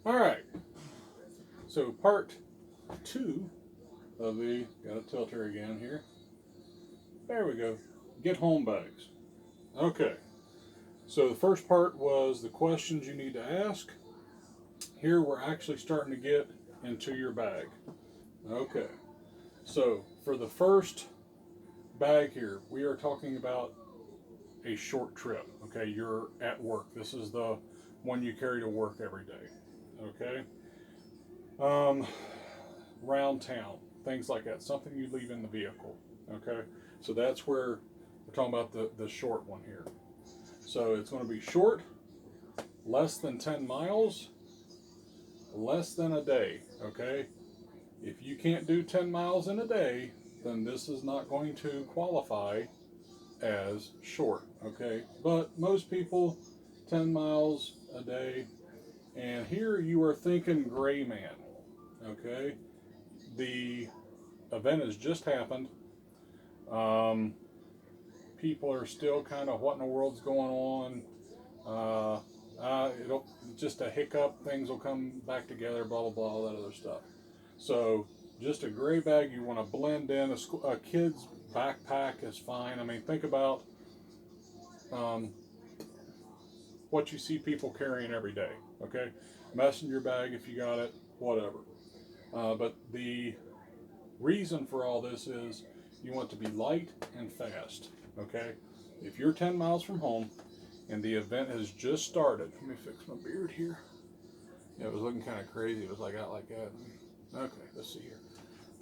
All right. So part two of the, got a tilter again here. There we go. Get home bags. Okay. So the first part was the questions you need to ask. Here we're actually starting to get into your bag. Okay. So for the first bag here, we are talking about a short trip. Okay, you're at work. This is the one you carry to work every day. Okay. Um, Round town, things like that. Something you leave in the vehicle. Okay. So that's where we're talking about the short one here. So it's going to be short, less than 10 miles, less than a day. Okay. If you can't do 10 miles in a day, then this is not going to qualify as short, okay? But most people, 10 miles a day. And here you are thinking gray man, okay? The event has just happened. Um, People are still kind of, what in the world's going on? It'll just a hiccup, things will come back together, blah, blah, blah, all that other stuff. So just a gray bag, you want to blend in. A kid's backpack is fine. I mean, think about um, what you see people carrying every day. Okay, messenger bag if you got it, whatever. But the reason for all this is you want to be light and fast. Okay, if you're 10 miles from home and the event has just started, let me fix my beard here. Yeah, it was looking kind of crazy. It was like out like that. Okay, let's see here.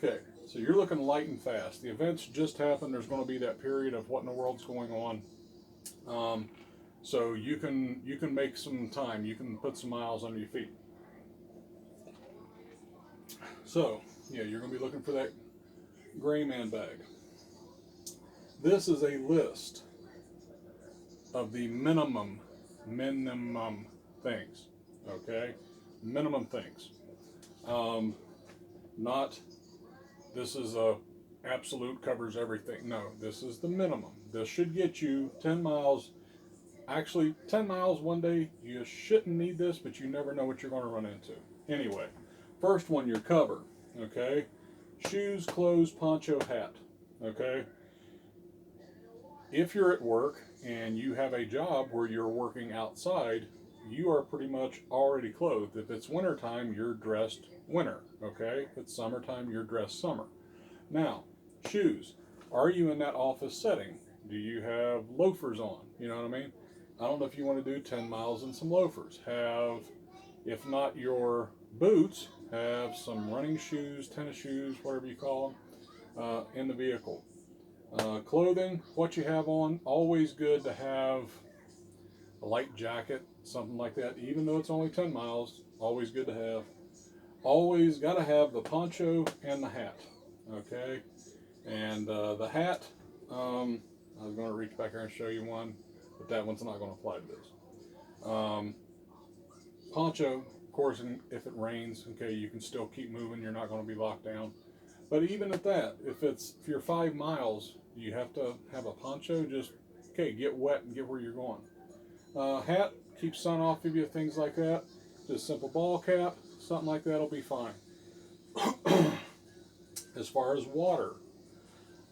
Okay, so you're looking light and fast. The event's just happened. There's going to be that period of what in the world's going on. So you can make some time. You can put some miles under your feet. So yeah, you're going to be looking for that gray man bag. This is a list of the minimum things. Okay, minimum things. Not this is a absolute covers everything. No, this is the minimum. This should get you 10 miles. Actually, 10 miles one day, you shouldn't need this, but you never know what you're going to run into. Anyway, first one, your cover. Okay, shoes, clothes, poncho, hat. Okay, if you're at work and you have a job where you're working outside, you are pretty much already clothed. If it's wintertime, you're dressed winter. Okay, if it's summertime, you're dressed summer. Now, shoes. Are you in that office setting? Do you have loafers on? You know what I mean? I don't know if you want to do 10 miles in some loafers. Have, if not your boots, have some running shoes, tennis shoes, whatever you call them, in the vehicle. Clothing, what you have on, always good to have a light jacket, something like that, even though it's only 10 miles, always good to have. Always got to have the poncho and the hat, okay? And the hat, I was going to reach back here and show you one, but that one's not going to apply to this. Poncho, of course, if it rains, okay, you can still keep moving. You're not going to be locked down. But even at that, if you're 5 miles, you have to have a poncho. Just okay, get wet and get where you're going. Hat, keep sun off of you, things like that. Just simple ball cap, something like that'll be fine. As far as water,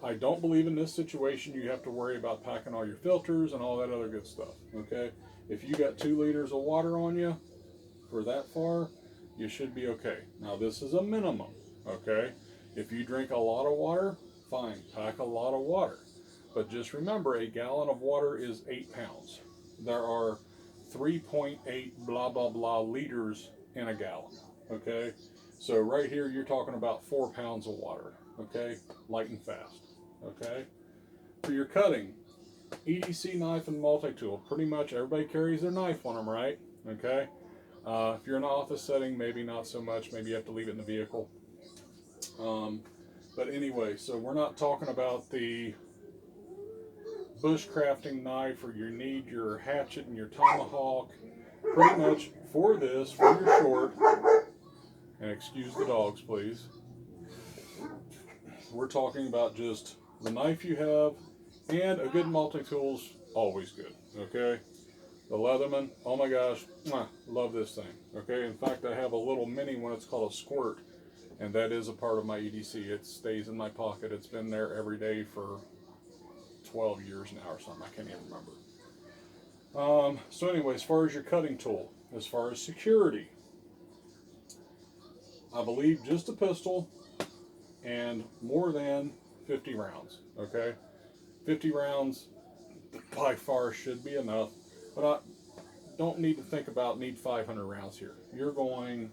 I don't believe in this situation you have to worry about packing all your filters and all that other good stuff. Okay, if you got 2 liters of water on you for that far, you should be okay. Now this is a minimum. Okay, if you drink a lot of water, fine, pack a lot of water. But just remember, a gallon of water is 8 pounds. There are 3.8 blah blah blah liters in a gallon. Okay, so right here you're talking about 4 pounds of water. Okay, light and fast. Okay, for your cutting, EDC knife and multi-tool. Pretty much everybody carries their knife on them, right? Okay. If you're in an office setting, maybe not so much. Maybe you have to leave it in the vehicle. But anyway, so we're not talking about the bushcrafting knife or you need your hatchet and your tomahawk. Pretty much for this, for your short, and excuse the dogs, please. We're talking about just the knife you have, and a good multi-tool's always good, okay? The Leatherman, oh my gosh, mwah, love this thing. Okay, in fact, I have a little mini one. It's called a Squirt, and that is a part of my EDC. It stays in my pocket. It's been there every day for 12 years now or something. I can't even remember. So anyway, as far as your cutting tool, as far as security, I believe just a pistol and more than 50 rounds. Okay, 50 rounds by far should be enough, but I don't need to think about need 500 rounds here. You're going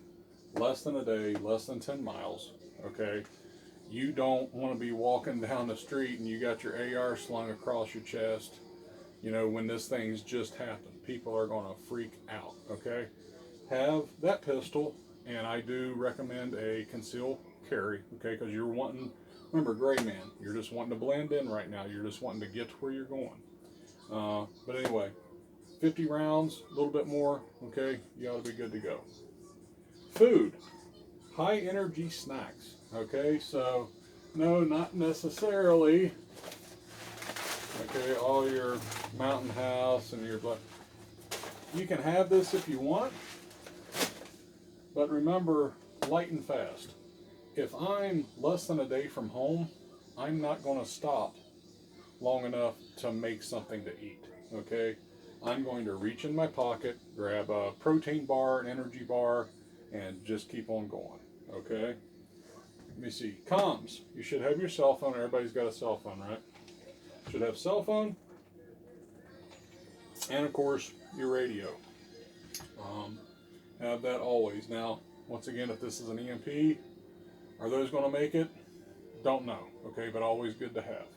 less than a day, less than 10 miles. Okay, you don't want to be walking down the street and you got your AR slung across your chest. You know, when this thing's just happened, people are going to freak out. Okay, have that pistol, and I do recommend a concealed carry. Okay, because you're wanting, remember, gray man, you're just wanting to blend in right now. You're just wanting to get to where you're going. But anyway, 50 rounds, a little bit more. Okay, you ought to be good to go. Food, high energy snacks. Okay, so no, not necessarily. Okay, all your Mountain House and your, you can have this if you want, but remember, light and fast. If I'm less than a day from home, I'm not going to stop long enough to make something to eat. Okay, I'm going to reach in my pocket, grab a protein bar, an energy bar, and just keep on going. Okay, let me see. Comms, you should have your cell phone. Everybody's got a cell phone, right? Should have cell phone, and of course your radio. Have that always. Now, once again, if this is an EMP, are those going to make it? Don't know. Okay, but always good to have.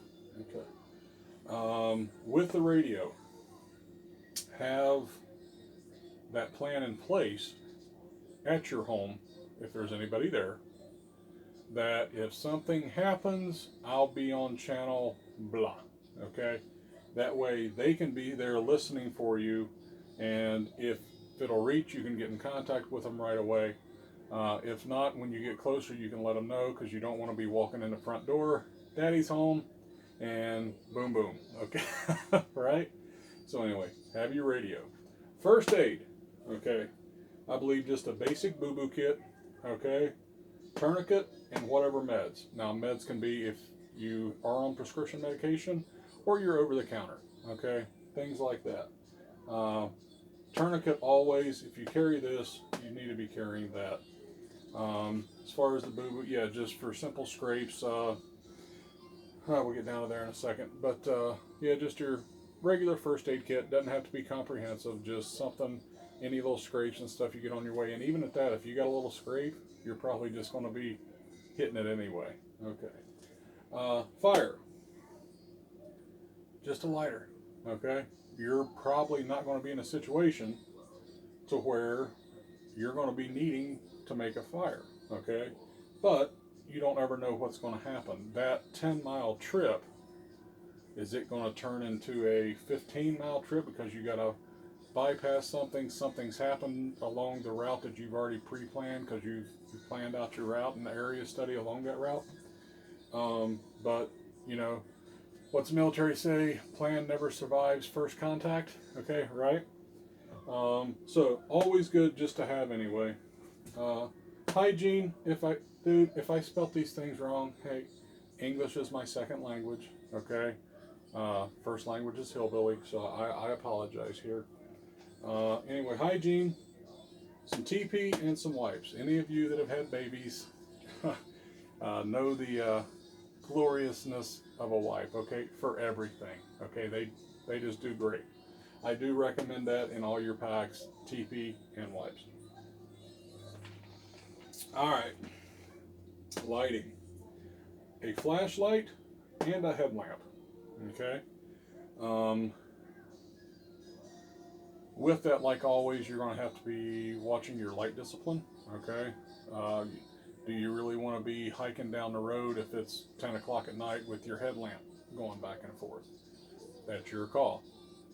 Okay. With the radio, have that plan in place at your home, if there's anybody there, that if something happens, I'll be on channel blah. Okay, that way they can be there listening for you, and if it'll reach, you can get in contact with them right away. If not, when you get closer, you can let them know, because you don't want to be walking in the front door, daddy's home, and boom boom. Okay. Right, so anyway, have your radio. First aid, okay, I believe just a basic boo-boo kit. Okay, tourniquet and whatever meds. Now, meds can be if you are on prescription medication or you're over the counter. Okay, things like that. Tourniquet always. If you carry this, you need to be carrying that. As far as the boo-boo, yeah, just for simple scrapes. We'll get down to there in a second. But yeah, just your regular first aid kit. Doesn't have to be comprehensive. Just something, any little scrapes and stuff you get on your way. And even at that, if you got a little scrape, you're probably just going to be hitting it anyway. Okay. Fire. Just a lighter. Okay. You're probably not going to be in a situation to where you're going to be needing to make a fire. Okay. But you don't ever know what's going to happen. That 10-mile trip, is it going to turn into a 15-mile trip because you got to bypass something? Something's happened along the route that you've already pre-planned because you've planned out your route and the area study along that route. But you know, what's the military say? Plan never survives first contact. Okay, right? So always good just to have anyway. Hygiene. If I spelt these things wrong, hey, English is my second language. Okay, first language is hillbilly, so I apologize here. Anyway, hygiene, some TP and some wipes. Any of you that have had babies know the gloriousness of a wipe. Okay, for everything. Okay, they just do great. I do recommend that in all your packs, TP and wipes. All right, lighting, a flashlight and a headlamp. Okay. With that, like always, you're going to have to be watching your light discipline. Okay. Do you really want to be hiking down the road if it's 10 o'clock at night with your headlamp going back and forth? That's your call.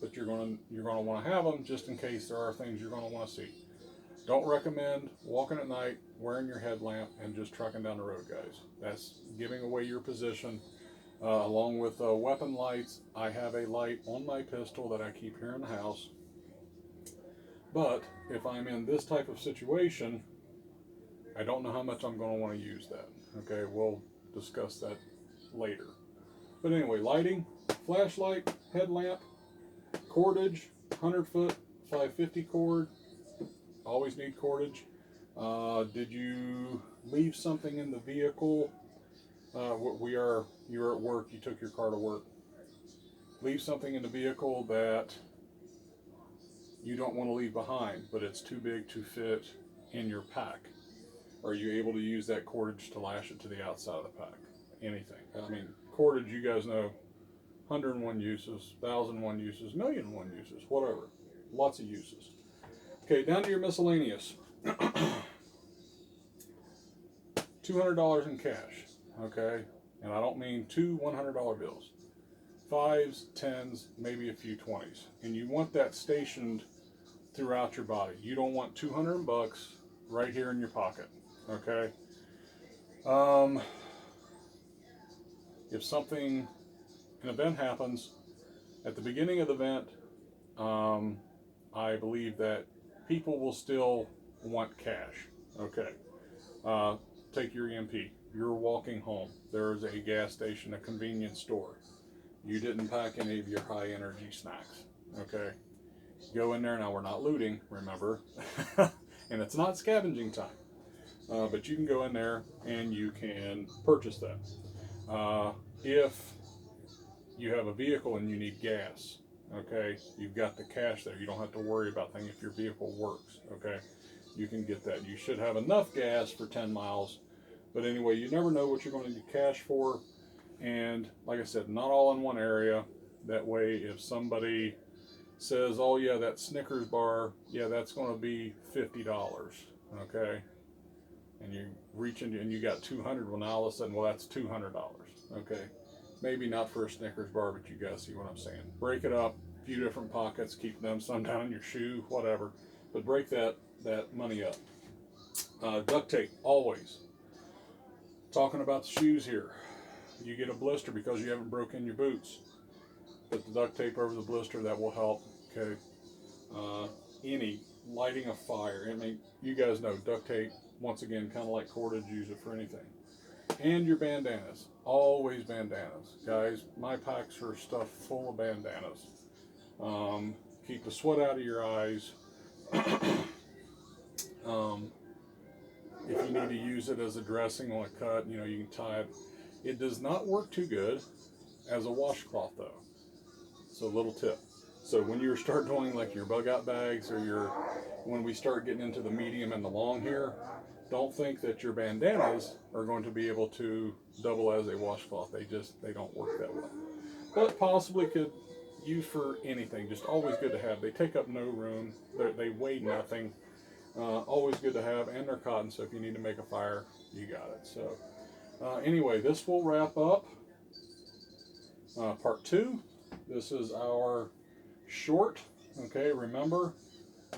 But you're going to want to have them just in case there are things you're going to want to see. Don't recommend walking at night wearing your headlamp and just trucking down the road, guys. That's giving away your position. Along with weapon lights, I have a light on my pistol that I keep here in the house. But if I'm in this type of situation, I don't know how much I'm going to want to use that. Okay, we'll discuss that later. But anyway, lighting, flashlight, headlamp, cordage, 100-foot, 550 cord. Always need cordage. Did you leave something in the vehicle? You're at work, you took your car to work. Leave something in the vehicle that you don't want to leave behind, but it's too big to fit in your pack. Are you able to use that cordage to lash it to the outside of the pack? Anything. I mean, cordage, you guys know, 101 uses, 1,001 uses, 1,000,001 uses, whatever. Lots of uses. Okay, down to your miscellaneous. $200 in cash, okay? And I don't mean two $100 bills. 5s, 10s, maybe a few 20s. And you want that stationed throughout your body. You don't want $200 right here in your pocket, okay? If something, an event happens, at the beginning of the event, I believe that people will still want cash, okay? Take your EMP. You're walking home. There's a gas station, a convenience store. You didn't pack any of your high energy snacks, okay? Go in there. Now, we're not looting, remember? And it's not scavenging time. But you can go in there and you can purchase that. If you have a vehicle and you need gas, okay, you've got the cash there. You don't have to worry about things if your vehicle works, okay? You can get that. You should have enough gas for 10 miles. But anyway, you never know what you're going to need cash for. And like I said, not all in one area. That way, if somebody says, oh yeah, that Snickers bar, yeah, that's going to be $50, okay? And you reach in and you got 200, well now all of a sudden, well that's $200, okay? Maybe not for a Snickers bar, but you guys see what I'm saying. Break it up, a few different pockets, keep them, some down in your shoe, whatever. But break that money up. Duct tape, always. Talking about the shoes here. You get a blister because you haven't broken your boots. Put the duct tape over the blister, that will help, okay? Any lighting a fire, I mean, you guys know duct tape, once again, kind of like cordage, use it for anything. And your bandanas, always bandanas. Guys, my packs are stuffed full of bandanas. Keep the sweat out of your eyes. If you need to use it as a dressing on a cut, you know, you can tie it. It does not work too good as a washcloth though. So little tip. So when you start doing like your bug out bags or when we start getting into the medium and the long here, don't think that your bandanas are going to be able to double as a washcloth. They don't work that well. But possibly could use for anything. Just always good to have. They take up no room. They weigh nothing. Always good to have, and they're cotton, so if you need to make a fire, you got it. So anyway, this will wrap up part 2. This is our short, okay, remember,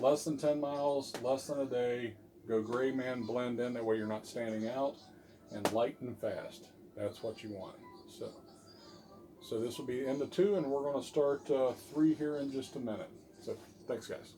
less than 10 miles, less than a day, go gray man, blend in, that way you're not standing out, and light and fast. That's what you want. So this will be end of 2, and we're going to start 3 here in just a minute. So thanks, guys.